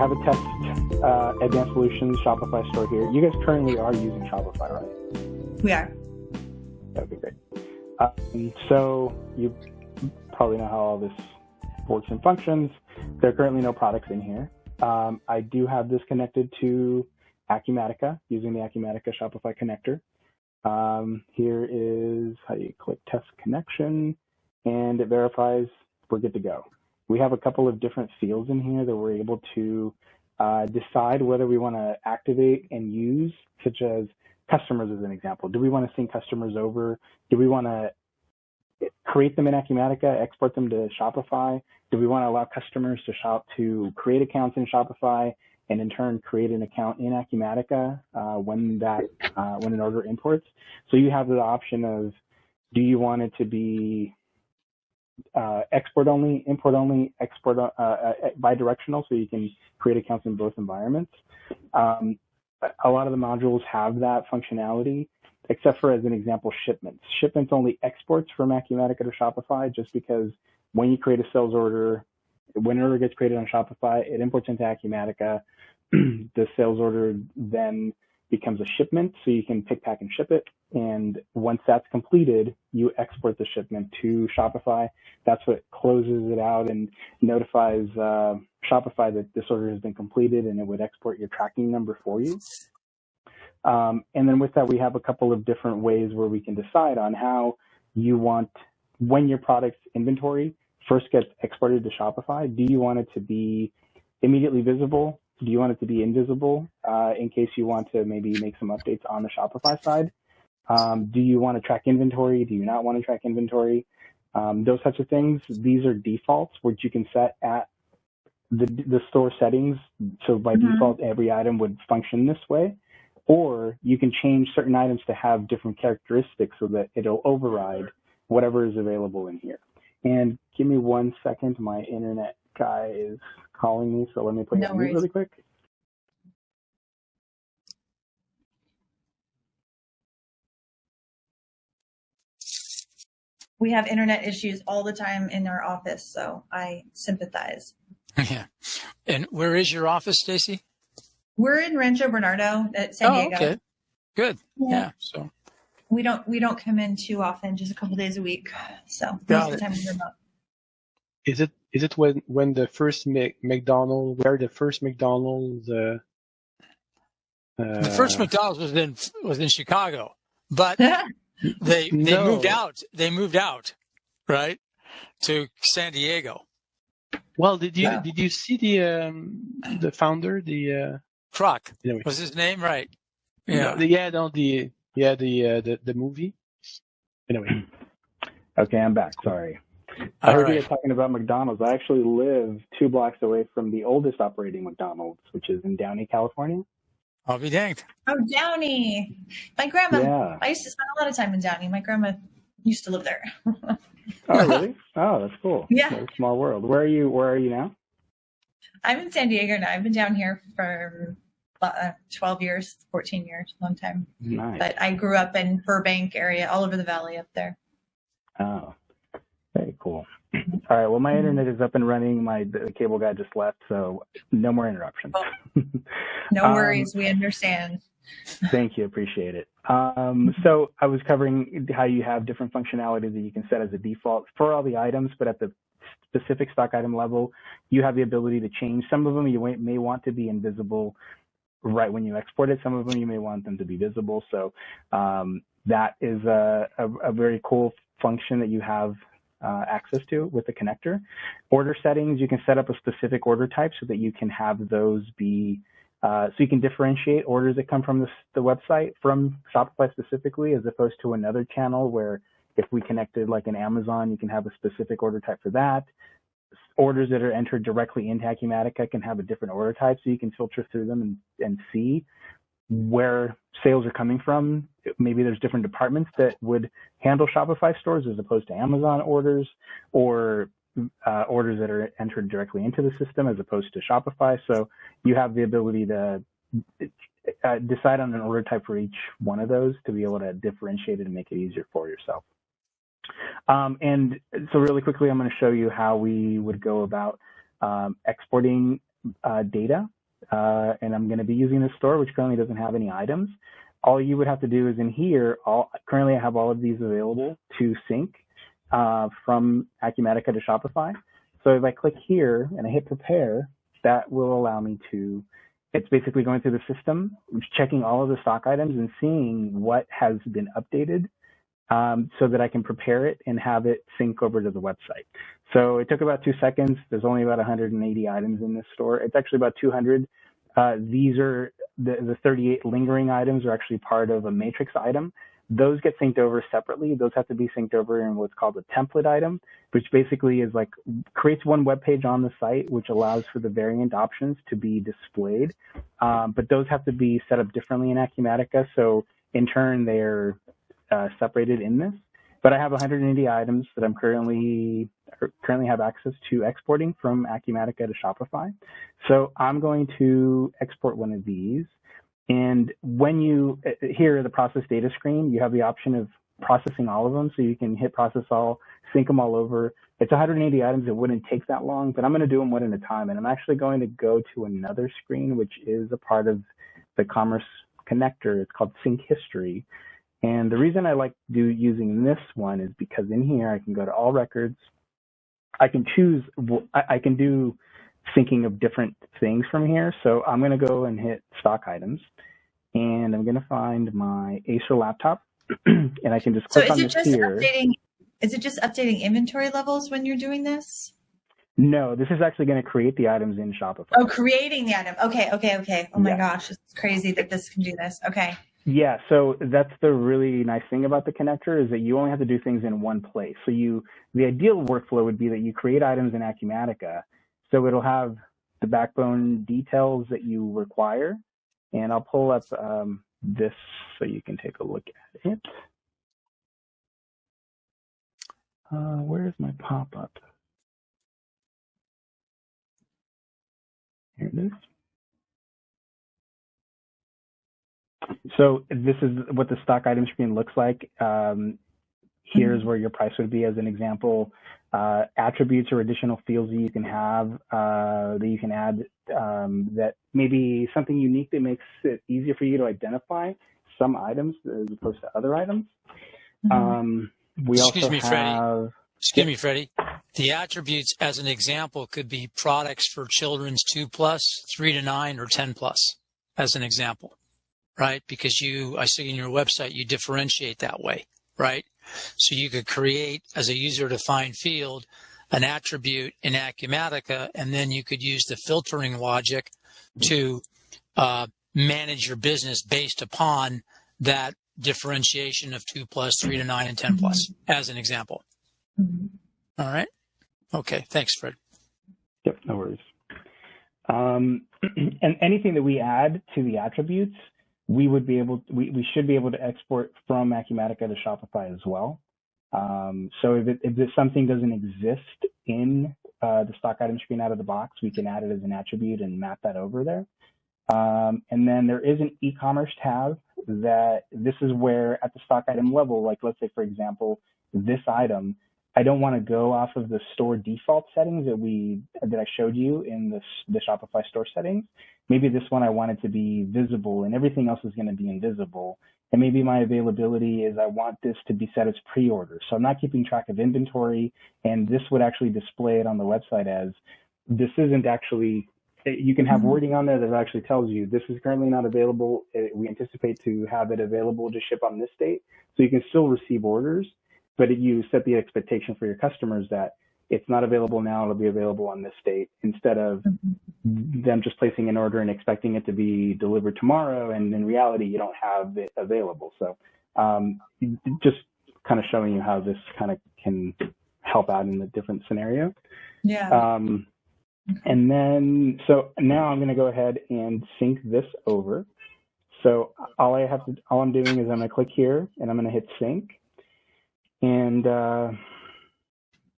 have a test Advanced Solutions Shopify store here. You guys currently are using Shopify, right? We are. Okay, great. So you probably know how all this works and functions. There are currently no products in here. I do have this connected to Acumatica using the Acumatica Shopify connector. Here is how you click test connection, and it verifies we're good to go. We have a couple of different fields in here that we're able to decide whether we want to activate and use, such as customers as an example. Do we want to send customers over? Do we want to create them in Acumatica, export them to Shopify? Do we want to allow customers to create accounts in Shopify and in turn create an account in Acumatica when an order imports? So you have the option of, do you want it to be export only, import only, export bidirectional, so you can create accounts in both environments. A lot of the modules have that functionality, except for, as an example, shipments. Shipments only exports from Acumatica to Shopify, just because when you create a sales order, when an order gets created on Shopify, it imports into Acumatica. The sales order then becomes a shipment, so you can pick, pack, and ship it. And once that's completed, you export the shipment to Shopify. That's what closes it out and notifies Shopify that this order has been completed, and it would export your tracking number for you. And then with that, we have a couple of different ways where we can decide on how you want, when your product's inventory first gets exported to Shopify, do you want it to be immediately visible? Do you want it to be invisible in case you want to maybe make some updates on the Shopify side? Do you want to track inventory? Do you not want to track inventory? Those types of things. These are defaults, which you can set at the store settings. So by default, every item would function this way. Or you can change certain items to have different characteristics so that it'll override whatever is available in here. And give me 1 second. My internet guy is calling me, so let me put you on mute really quick. We have internet issues all the time in our office, so I sympathize. Yeah. And where is your office, Stacy? We're in Rancho Bernardo at San Diego. Okay. Good. Yeah. So we don't come in too often, just a couple days a week. So most of the time we're remote. Is it when the first McDonald's, where the first McDonald's? The first McDonald's was in Chicago, but they moved out. They moved out, right, to San Diego. Well, did you see the founder, the Kroc? Anyway. Was his name right? Yeah. The movie. Anyway. Okay, I'm back. Sorry. I heard you guys talking about McDonald's. I actually live 2 blocks away from the oldest operating McDonald's, which is in Downey, California. I'll be danged. Oh, Downey. My grandma, I used to spend a lot of time in Downey. My grandma used to live there. Oh, really? Oh, that's cool. Yeah. That's a small world. Where are you now? I'm in San Diego now. I've been down here for 12 years, 14 years, long time. Nice. But I grew up in Burbank area, all over the valley up there. Oh, very cool. All right. Well, my internet is up and running. The cable guy just left, so no more interruptions. No worries. We understand. Thank you. Appreciate it. So I was covering how you have different functionality that you can set as a default for all the items, but at the specific stock item level, you have the ability to change. Some of them you may want to be invisible right when you export it. Some of them you may want them to be visible. So that is a very cool function that you have access to with the connector. Order settings, you can set up a specific order type so that you can have those be, so you can differentiate orders that come from the website from Shopify specifically, as opposed to another channel where if we connected like an Amazon, you can have a specific order type for that. Orders that are entered directly into Acumatica can have a different order type, so you can filter through them and see where sales are coming from. Maybe there's different departments that would handle Shopify stores as opposed to Amazon orders, or orders that are entered directly into the system as opposed to Shopify. So you have the ability to decide on an order type for each one of those to be able to differentiate it and make it easier for yourself. And so really quickly, I'm going to show you how we would go about exporting data, and I'm going to be using this store, which currently doesn't have any items. All you would have to do is in here, currently I have all of these available to sync from Acumatica to Shopify. So if I click here and I hit prepare, that will allow me to, it's basically going through the system, checking all of the stock items and seeing what has been updated so that I can prepare it and have it sync over to the website. So it took about 2 seconds. There's only about 180 items in this store. It's actually about 200. These are the 38 lingering items are actually part of a matrix item. Those get synced over separately. Those have to be synced over in what's called a template item, which basically is like creates one web page on the site, which allows for the variant options to be displayed. But those have to be set up differently in Acumatica. So in turn, they're separated in this. But I have 180 items that I'm currently have access to exporting from Acumatica to Shopify. So I'm going to export one of these. And when you, here the process data screen, you have the option of processing all of them. So you can hit process all, sync them all over. It's 180 items. It wouldn't take that long, but I'm going to do them one at a time. And I'm actually going to go to another screen, which is a part of the Commerce connector. It's called Sync History. And the reason I like using this one is because in here, I can go to all records. I can choose, I can do syncing of different things from here. So I'm going to go and hit stock items, and I'm going to find my Acer laptop, and I can just click on this here. Is it just updating inventory levels when you're doing this? No, this is actually going to create the items in Shopify. Oh, creating the item. Okay. Oh my gosh, it's crazy that this can do this. Okay. Yeah, so that's the really nice thing about the connector is that you only have to do things in one place. So the ideal workflow would be that you create items in Acumatica, so it'll have the backbone details that you require. And I'll pull up this so you can take a look at it. Where's my pop-up? Here it is. So this is what the stock item screen looks like. Here's where your price would be as an example. Attributes or additional fields that you can have, that you can add, that maybe something unique that makes it easier for you to identify some items as opposed to other items. We Excuse also me, have... Freddie. Excuse me, Freddie. The attributes, as an example, could be products for children's 2+, 3 to 9, or 10+, as an example. Right? Because I see in your website, you differentiate that way, right? So you could create, as a user-defined field, an attribute in Acumatica, and then you could use the filtering logic to manage your business based upon that differentiation of 2+, 3 to 9, and 10+, as an example. All right? Okay. Thanks, Fred. Yep, no worries. And anything that we add to the attributes, we should be able to export from Acumatica to Shopify as well. So if something doesn't exist in the stock item screen out of the box, we can add it as an attribute and map that over there. And then there is an e-commerce tab that this is where at the stock item level, like let's say, for example, this item, I don't want to go off of the store default settings that I showed you in the Shopify store settings. Maybe this one I want it to be visible and everything else is going to be invisible. And maybe my availability is I want this to be set as pre-order. So I'm not keeping track of inventory, and this would actually display it on the website as this isn't actually, you can have wording on there that actually tells you this is currently not available. We anticipate to have it available to ship on this date. So you can still receive orders, but you set the expectation for your customers that it's not available now, it'll be available on this date, instead of them just placing an order and expecting it to be delivered tomorrow, and in reality, you don't have it available. So just kind of showing you how this kind of can help out in a different scenario. Yeah. And then, so now I'm going to go ahead and sync this over. So all I'm doing is I'm going to click here, and I'm going to hit sync. And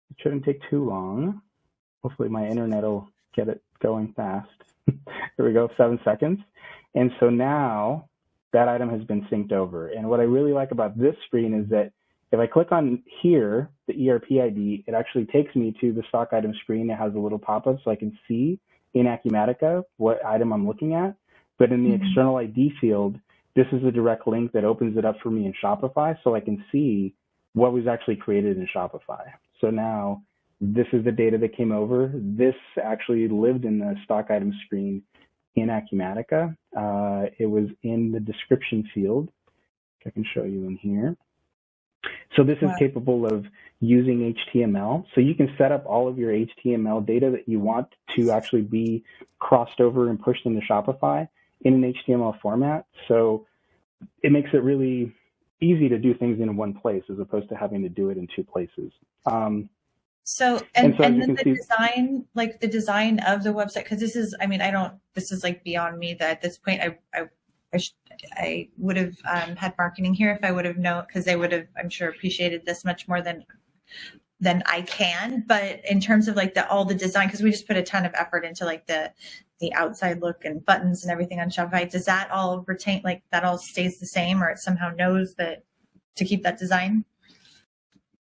it shouldn't take too long. Hopefully my internet will get it going fast. Here we go, 7 seconds. And so now that item has been synced over. And what I really like about this screen is that if I click on here, the ERP ID, it actually takes me to the stock item screen. It has a little pop-up so I can see in Acumatica what item I'm looking at. But in the external ID field, this is a direct link that opens it up for me in Shopify so I can see what was actually created in Shopify. So now this is the data that came over. This actually lived in the stock item screen in Acumatica. It was in the description field, which I can show you in here. So this is capable of using HTML. So you can set up all of your HTML data that you want to actually be crossed over and pushed into Shopify in an HTML format. So it makes it really easy to do things in one place as opposed to having to do it in two places. So then the design, like the design of the website, because this is, I mean, this is like beyond me that at this point I would have had marketing here if I would have known, because they would have, I'm sure, appreciated this much more than I can. But in terms of like all the design, because we just put a ton of effort into like the outside look and buttons and everything on Shopify, does that all retain, like that all stays the same, or it somehow knows that to keep that design?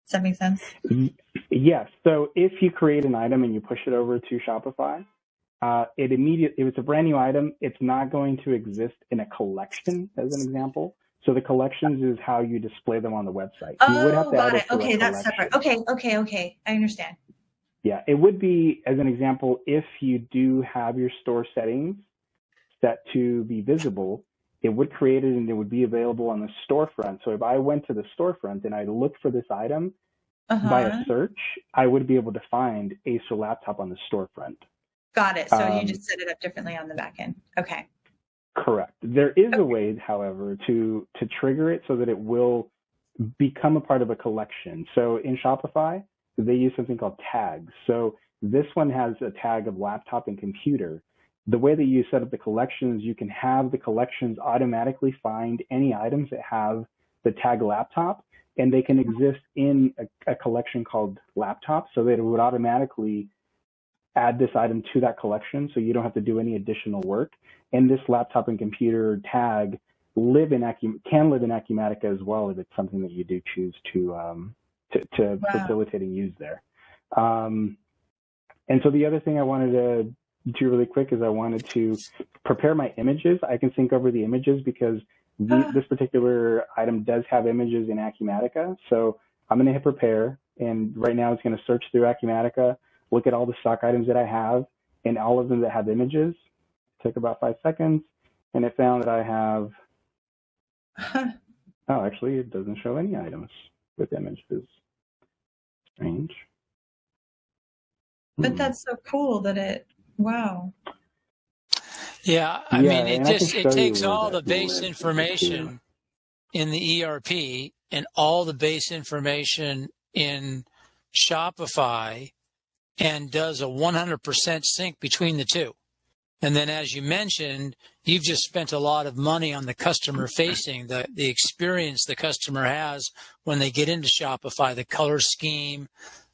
Does that make sense? Yes. So if you create an item and you push it over to Shopify, if it's a brand new item, it's not going to exist in a collection, as an example. So the collections is how you display them on the website. You would have to add it to Okay, a that's collection. separate. Okay. I understand. Yeah, it would be, as an example, if you do have your store settings set to be visible, it would create it and it would be available on the storefront. So if I went to the storefront and I looked for this item by a search, I would be able to find Acer laptop on the storefront. Got it. So you just set it up differently on the back end. Okay. Correct. There is a way, however, to trigger it so that it will become a part of a collection. So in Shopify, they use something called tags. So this one has a tag of laptop and computer. The way that you set up the collections, you can have the collections automatically find any items that have the tag laptop, and they can exist in a collection called laptop, so that it would automatically add this item to that collection, so you don't have to do any additional work. And this laptop and computer tag can live in Acumatica as well if it's something that you do choose to facilitate and use there. And so the other thing I wanted to do really quick is I wanted to prepare my images. I can sync over the images because this particular item does have images in Acumatica. So I'm going to hit prepare, and right now it's going to search through Acumatica, look at all the stock items that I have, and all of them that have images. Took about 5 seconds, and it found that I have, oh, actually, it doesn't show any items with images. Strange. But that's so cool that wow. Yeah, I mean, it takes all the base information in the ERP and all the base information in Shopify and does a 100% sync between the two. And then, as you mentioned, you've just spent a lot of money on the customer facing, the experience the customer has when they get into Shopify, the color scheme,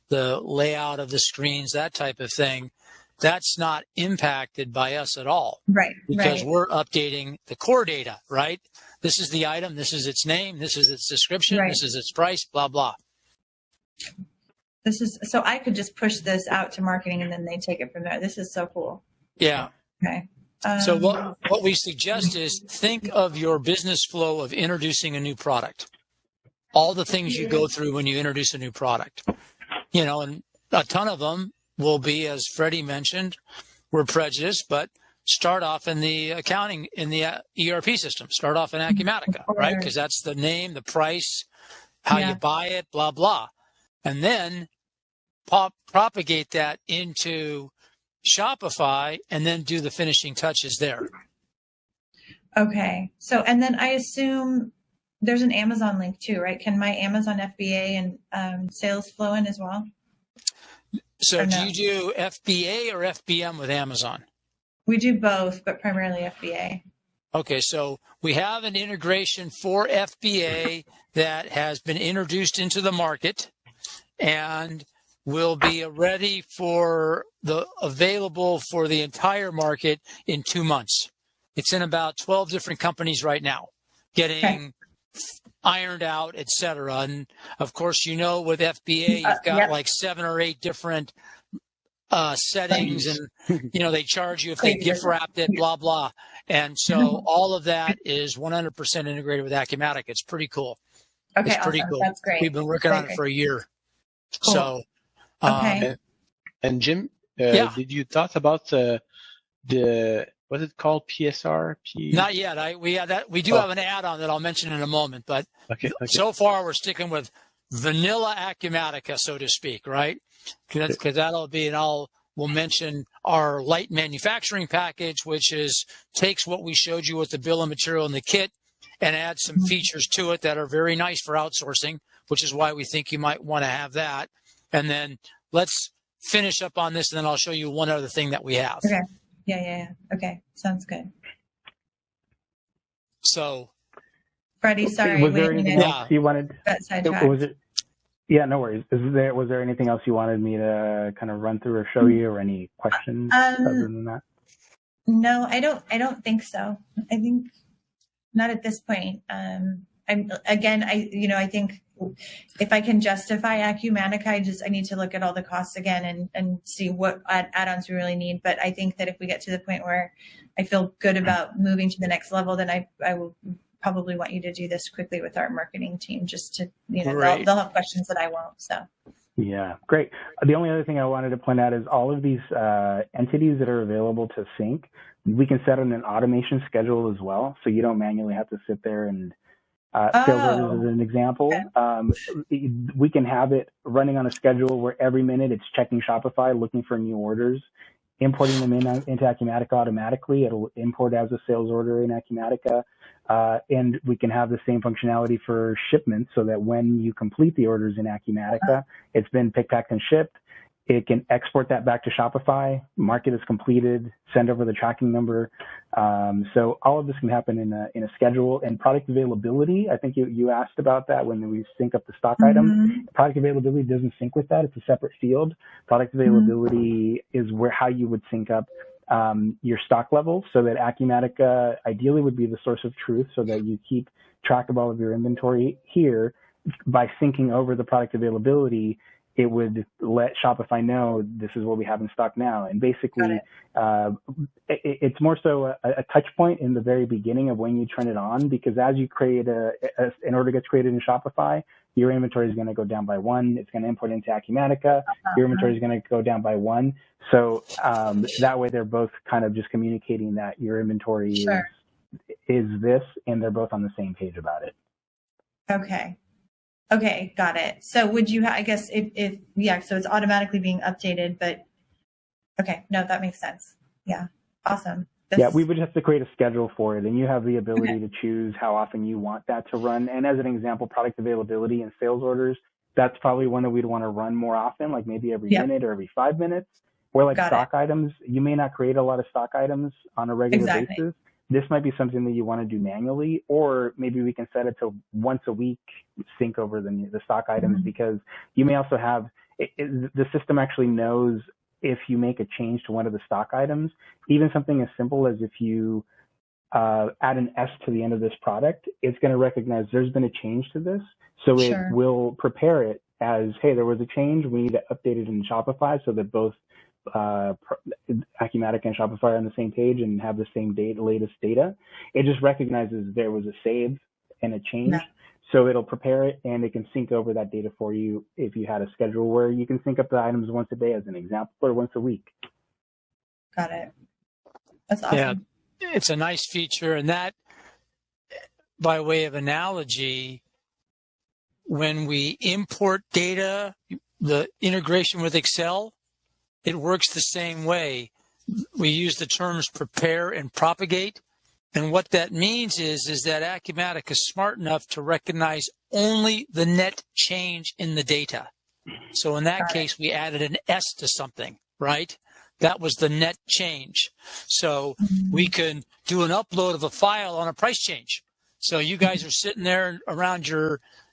the layout of the screens, that type of thing. That's not impacted by us at all. Right. Because we're updating the core data, right? This is the item. This is its name. This is its description. Right. This is its price, blah, blah. So I could just push this out to marketing and then they take it from there. This is so cool. Yeah. Okay. So what we suggest is think of your business flow of introducing a new product. All the things you go through when you introduce a new product. And a ton of them will be, as Freddie mentioned, we're prejudiced, but start off in the accounting, in the ERP system. Start off in Acumatica, right? Because that's the name, the price, how you buy it, blah, blah. And then propagate that into Shopify and then do the finishing touches there. Okay. So, and then I assume there's an Amazon link too, right? Can my Amazon FBA and sales flow in as well? So do you do FBA or FBM with Amazon? We do both, but primarily FBA. Okay, so we have an integration for FBA that has been introduced into the market and will be ready for available for the entire market in 2 months. It's in about 12 different companies right now, getting ironed out, et cetera. And of course, with FBA, you've got like 7 or 8 different settings, and they charge you if they gift wrapped it, blah blah. And so all of that is 100% integrated with Acumatica. It's pretty cool. Okay, it's pretty cool. That's great. We've been working on it for a year. Cool. So, and Jim, did you talk about the what's it called, PSR? Not yet. We do have an add-on that I'll mention in a moment, but so far we're sticking with vanilla Acumatica, so to speak, right? Because that'll be, and we'll mention our light manufacturing package, which takes what we showed you with the bill of material in the kit and adds some features to it that are very nice for outsourcing, which is why we think you might want to have that. And then let's finish up on this, and then I'll show you one other thing that we have. Okay. Yeah. Okay. Sounds good. So, Freddie, sorry. Was there anything else you wanted? Yeah, no worries. Was there anything else you wanted me to kind of run through or show you, or any questions other than that? No, I don't think so. I think not at this point. I think if I can justify Acumatica, I need to look at all the costs again and see what add-ons we really need. But I think that if we get to the point where I feel good about moving to the next level, then I will probably want you to do this quickly with our marketing team, just to, Right. they'll have questions that I won't. So. Yeah, great. The only other thing I wanted to point out is all of these entities that are available to sync, we can set on an automation schedule as well, so you don't manually have to sit there and sales orders as an example. Okay. We can have it running on a schedule where every minute it's checking Shopify, looking for new orders, importing them into Acumatica automatically. It'll import as a sales order in Acumatica. And we can have the same functionality for shipments, so that when you complete the orders in Acumatica, it's been picked, packed, and shipped. It can export that back to Shopify, mark it as completed, send over the tracking number. So all of this can happen in a schedule. And product availability, I think you asked about that when we sync up the stock items. Product availability doesn't sync with that. It's a separate field. Product availability is how you would sync up your stock levels, so that Acumatica ideally would be the source of truth, so that you keep track of all of your inventory here. By syncing over the product availability, it would let Shopify know this is what we have in stock now. And basically, it's more so a touch point in the very beginning of when you turn it on, because as you create an order gets created in Shopify, your inventory is going to go down by 1. It's going to import into Acumatica. Your inventory is going to go down by 1. So that way they're both kind of just communicating that your inventory is this, and they're both on the same page about it. Okay, got it. So would you, I guess, so it's automatically being updated, but okay, no, that makes sense. Yeah, awesome. We would have to create a schedule for it, and you have the ability to choose how often you want that to run. And as an example, product availability and sales orders, that's probably one that we'd want to run more often, like maybe every minute or every 5 minutes. Or like stock items, you may not create a lot of stock items on a regular basis. This might be something that you want to do manually, or maybe we can set it to once a week sync over the stock items, because you may also have the system actually knows if you make a change to one of the stock items, even something as simple as if you add an S to the end of this product, it's going to recognize there's been a change to this. So it will prepare it as, hey, there was a change. We need to update it in Shopify so that both Acumatica and Shopify are on the same page and have the same latest data. It just recognizes there was a save and a change. So it'll prepare it, and it can sync over that data for you if you had a schedule where you can sync up the items once a day, as an example, or once a week. Got it. That's awesome. Yeah, it's a nice feature. And that, by way of analogy, when we import data, the integration with Excel, it works the same way. We use the terms prepare and propagate. And what that means is that Acumatica is smart enough to recognize only the net change in the data. So in that case, we added an S to something, right? That was the net change. So we can do an upload of a file on a price change. So you guys are sitting there around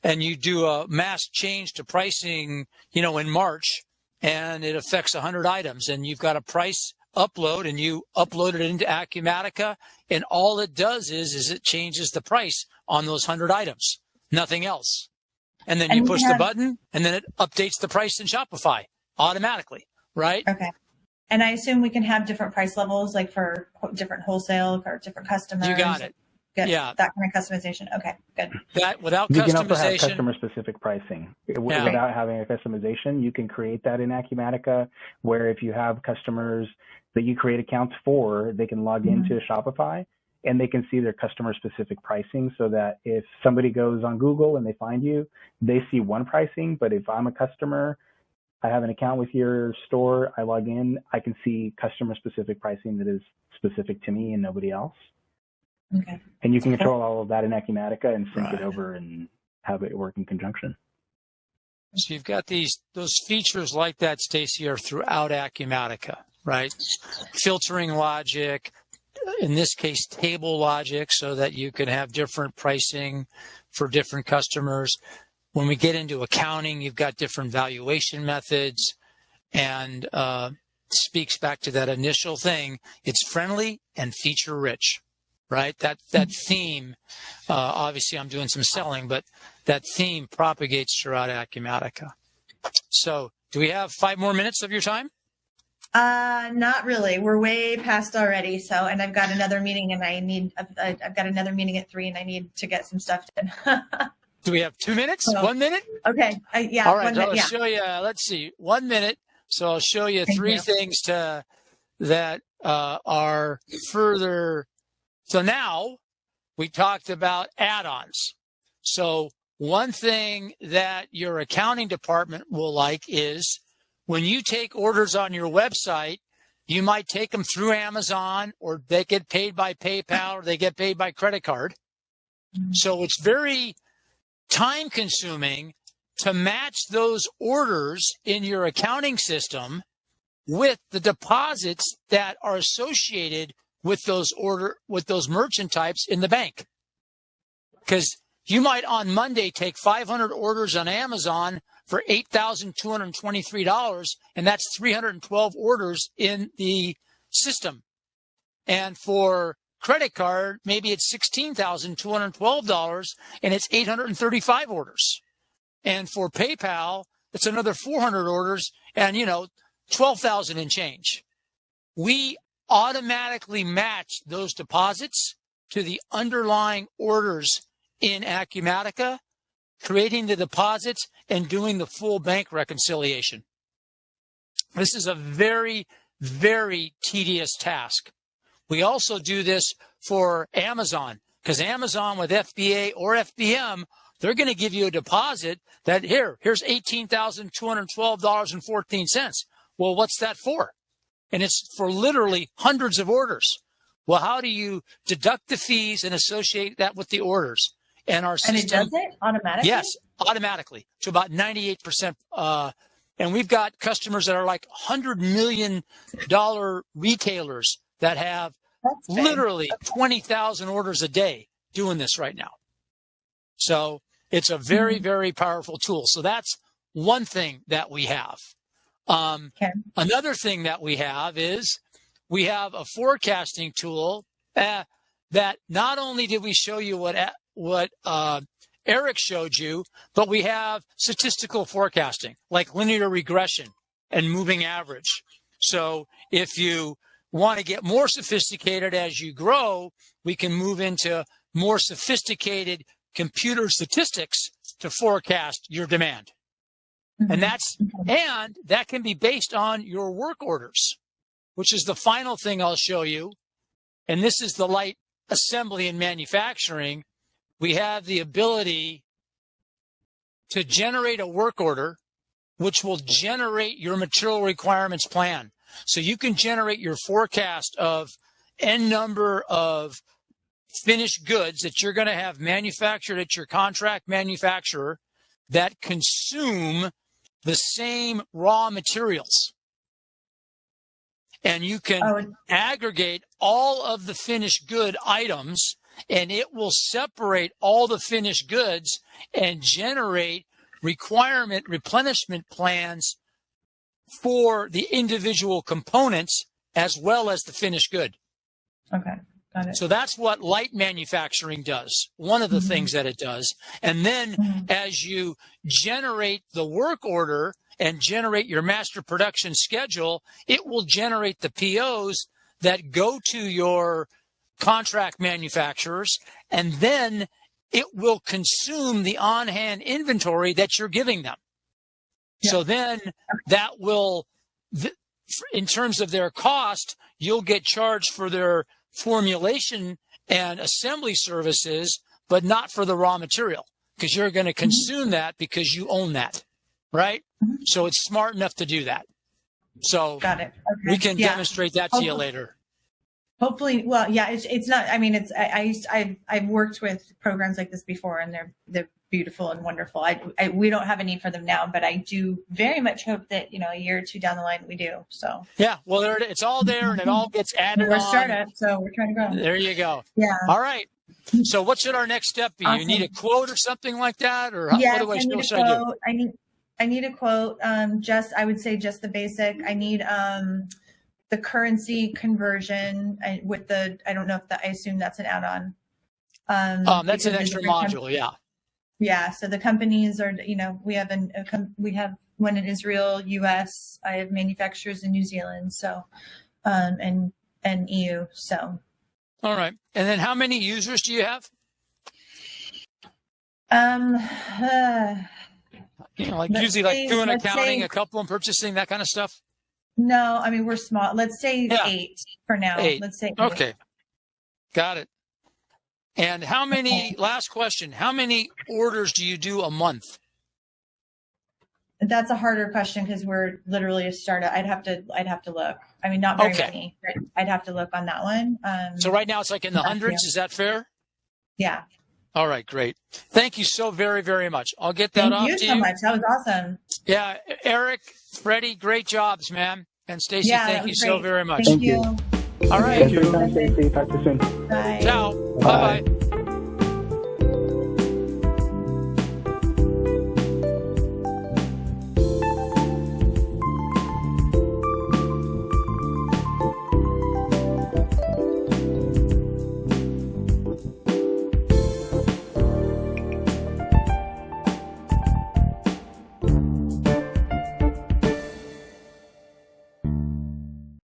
and you do a mass change to pricing, in March, and it affects 100 items, and you've got a price upload, and you upload it into Acumatica, and all it does is it changes the price on those 100 items, nothing else. And then you push the button, and then it updates the price in Shopify automatically, right? Okay. And I assume we can have different price levels, like for different wholesale or different customers. You got it. Yeah. That kind of customization. Okay, good. That without you customization. You can also have customer-specific pricing. Without having a customization, you can create that in Acumatica, where if you have customers that you create accounts for, they can log into Shopify and they can see their customer-specific pricing, so that if somebody goes on Google and they find you, they see one pricing. But if I'm a customer, I have an account with your store, I log in, I can see customer-specific pricing that is specific to me and nobody else. Okay. And you can control all of that in Acumatica and sync it over and have it work in conjunction. So you've got those features like that, Stacy, are throughout Acumatica, right? Filtering logic, in this case, table logic, so that you can have different pricing for different customers. When we get into accounting, you've got different valuation methods, and speaks back to that initial thing. It's friendly and feature rich. Right? That theme, obviously I'm doing some selling, but that theme propagates throughout Acumatica. So do we have 5 more minutes of your time? Not really. We're way past already. So, and I've got another meeting and I've got another meeting at 3 and I need to get some stuff done. Do we have 2 minutes? 1 minute? Okay. Yeah. All right. I'll show you, let's see, 1 minute. So I'll show you three things that are further. So now we talked about add-ons. So one thing that your accounting department will like is when you take orders on your website, you might take them through Amazon, or they get paid by PayPal, or they get paid by credit card. So it's very time-consuming to match those orders in your accounting system with the deposits that are associated with those merchant types in the bank. Because you might on Monday take 500 orders on Amazon for $8,223, and that's 312 orders in the system. And for credit card, maybe it's $16,212 and it's 835 orders. And for PayPal, it's another 400 orders and, 12,000 and change. We automatically match those deposits to the underlying orders in Acumatica, creating the deposits and doing the full bank reconciliation. This is a very, very tedious task. We also do this for Amazon, because Amazon with FBA or FBM, they're going to give you a deposit that here's $18,212.14. Well, what's that for? And it's for literally hundreds of orders. Well, how do you deduct the fees and associate that with the orders? And our system, and it does it automatically? Yes, automatically to about 98%. And we've got customers that are like $100 million retailers that have literally 20,000 orders a day doing this right now. So it's a very, very powerful tool. So that's one thing that we have. Another thing that we have is we have a forecasting tool that not only did we show you what Eric showed you, but we have statistical forecasting like linear regression and moving average. So if you want to get more sophisticated as you grow, we can move into more sophisticated computer statistics to forecast your demand. And that can be based on your work orders, which is the final thing I'll show you. And this is the light assembly and manufacturing. We have the ability to generate a work order, which will generate your material requirements plan. So you can generate your forecast of N number of finished goods that you're going to have manufactured at your contract manufacturer that consume the same raw materials. And you can aggregate all of the finished good items, and it will separate all the finished goods and generate requirement replenishment plans for the individual components as well as the finished good. Okay, got it. So that's what light manufacturing does, one of the things that it does. And then as you generate the work order and generate your master production schedule, it will generate the POs that go to your contract manufacturers, and then it will consume the on-hand inventory that you're giving them. Yeah. So then that will, in terms of their cost, you'll get charged for their formulation and assembly services, but not for the raw material, because you're going to consume that because you own that, right? So it's smart enough to do that. So got it. Okay. We can demonstrate that to you later. Hopefully, well, yeah, it's not. I mean, I've worked with programs like this before, and they're beautiful and wonderful. We don't have a need for them now, but I do very much hope that a year or two down the line we do. So yeah, well, it's all there, and it all gets added we're on. We're a startup, so we're trying to grow. There you go. Yeah. All right. So what should our next step be? Awesome. You need a quote or something like that, or yes, what should I do? I need a quote. I would say just the basic. I need the currency conversion with the. I don't know if I assume that's an add-on. That's an extra module. Yeah. Yeah. So the companies are. We have we have one in Israel, U.S. I have manufacturers in New Zealand. So, and EU. So. All right. And then how many users do you have? Usually like doing accounting, a couple and purchasing, that kind of stuff? No, I mean, we're small. Let's say 8 for now. 8. Let's say 8. Okay. Got it. And how many, last question, how many orders do you do a month? That's a harder question because we're literally a startup. I'd have to look. I mean, not very many. I'd have to look on that one. So right now it's like in the hundreds. Is that fair? Yeah. All right, great. Thank you so very, very much. I'll get that off to you. Thank you so much. That was awesome. Yeah, Eric, Freddie, great jobs, man. And Stacy, thank you so very much. Thank you. All right. Thank you. Stacy. Talk to you soon. Bye. Ciao. Bye-bye.